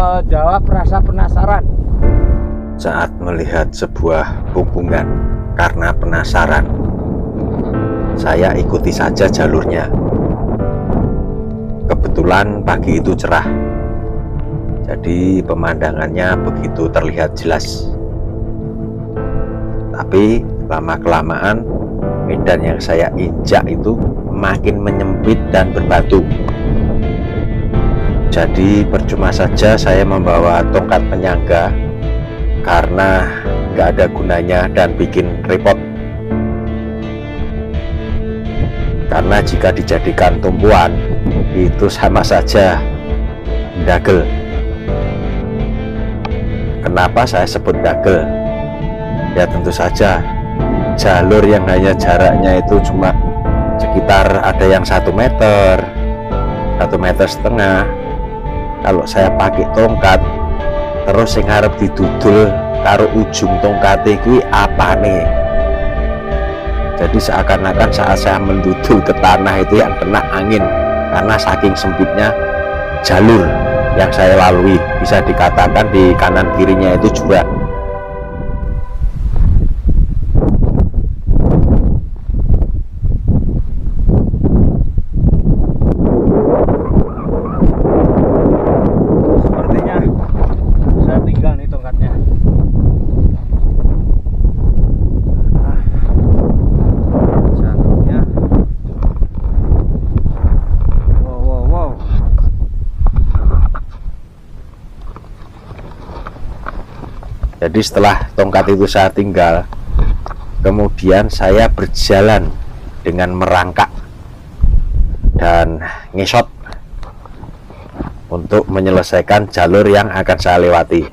menjawab rasa penasaran. Saat melihat sebuah hubungan karena penasaran, saya ikuti saja jalurnya. Kebetulan pagi itu cerah, jadi pemandangannya begitu terlihat jelas. Tapi lama-kelamaan medan yang saya injak itu makin menyempit dan berbatu. Jadi percuma saja saya membawa tongkat penyangga karena nggak ada gunanya dan bikin repot. Karena jika dijadikan tumpuan itu sama saja dagel. Kenapa saya sebut dagel? Ya tentu saja jalur yang hanya jaraknya itu cuma sekitar ada yang 1 meter, 1,5 meter. Kalau saya pakai tongkat terus sing arep didudul karo ujung tongkat iki apane? Jadi seakan-akan saat saya mendudul ke tanah itu yang kena angin, karena saking sempitnya jalur yang saya lalui. Bisa dikatakan di kanan kirinya itu jurang. Jadi setelah tongkat itu saya tinggal, kemudian saya berjalan dengan merangkak dan ngesot untuk menyelesaikan jalur yang akan saya lewati.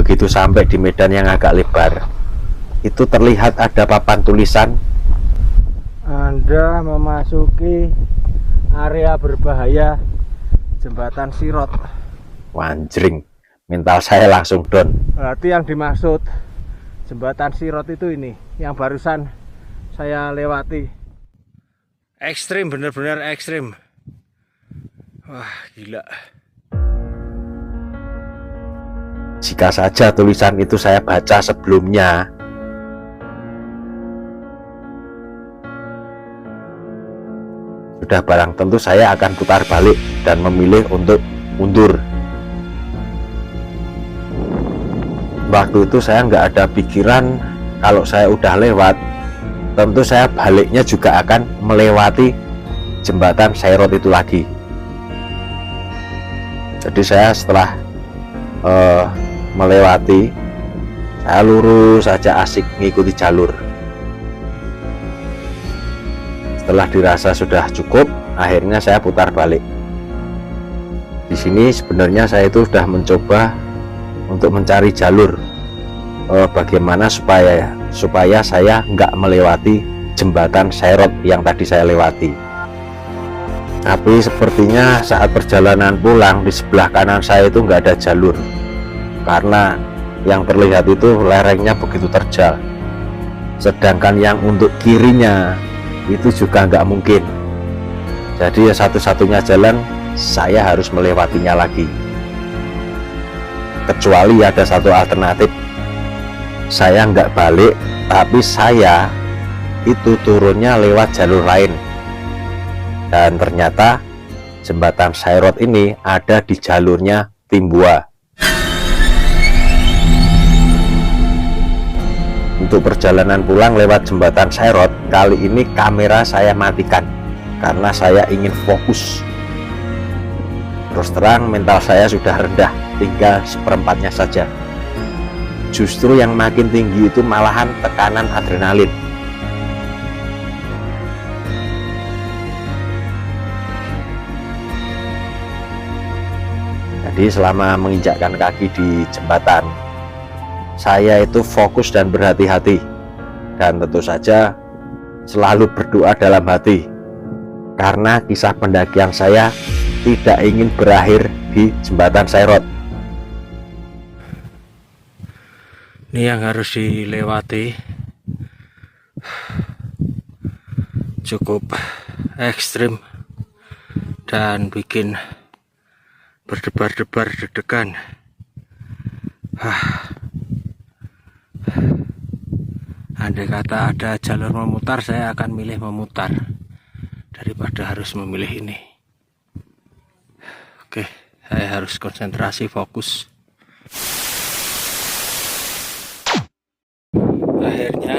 Begitu sampai di medan yang agak lebar, itu terlihat ada papan tulisan, Anda memasuki area berbahaya Jembatan Sirot. Wanjring, mental saya langsung down. Berarti yang dimaksud Jembatan Sirot itu ini, yang barusan saya lewati. Ekstrim, bener-bener ekstrim. Wah, gila. Jika saja tulisan itu saya baca sebelumnya, sudah barang tentu saya akan putar balik dan memilih untuk mundur. Waktu itu saya nggak ada pikiran kalau saya udah lewat, tentu saya baliknya juga akan melewati Jembatan Sirot itu lagi. Jadi saya setelah melewati, saya lurus saja asik mengikuti jalur. Setelah dirasa sudah cukup, akhirnya saya putar balik. Di sini sebenarnya saya itu sudah mencoba untuk mencari jalur bagaimana supaya saya nggak melewati Jembatan Sirot yang tadi saya lewati. Tapi sepertinya saat perjalanan pulang di sebelah kanan saya itu nggak ada jalur, karena yang terlihat itu lerengnya begitu terjal, sedangkan yang untuk kirinya itu juga nggak mungkin. Jadi ya satu-satunya jalan saya harus melewatinya lagi, kecuali ada satu alternatif, saya nggak balik, tapi saya itu turunnya lewat jalur lain. Dan ternyata jembatan Sairot ini ada di jalurnya Timbua. Untuk perjalanan pulang lewat jembatan Sairot, kali ini kamera saya matikan karena saya ingin fokus. Terus terang mental saya sudah rendah, tinggal seperempatnya saja. Justru yang makin tinggi itu malahan tekanan adrenalin. Jadi selama menginjakkan kaki di jembatan, saya itu fokus dan berhati-hati, dan tentu saja selalu berdoa dalam hati, karena kisah pendakian saya tidak ingin berakhir di jembatan Sairot. Ini yang harus dilewati, cukup ekstrim dan bikin berdebar-debar deg-degan. Andai kata ada jalur memutar, saya akan milih memutar daripada harus memilih ini. Oke, saya harus konsentrasi, fokus. Akhirnya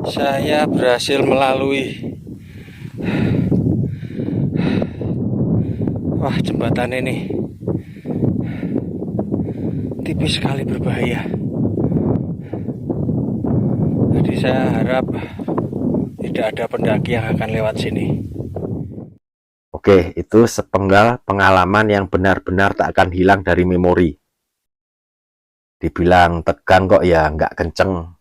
saya berhasil melalui. Wah, jembatan ini tipis sekali, berbahaya. Jadi saya harap tidak ada pendaki yang akan lewat sini. Oke, itu sepenggal pengalaman yang benar-benar tak akan hilang dari memori. Dibilang tegang kok ya nggak kenceng.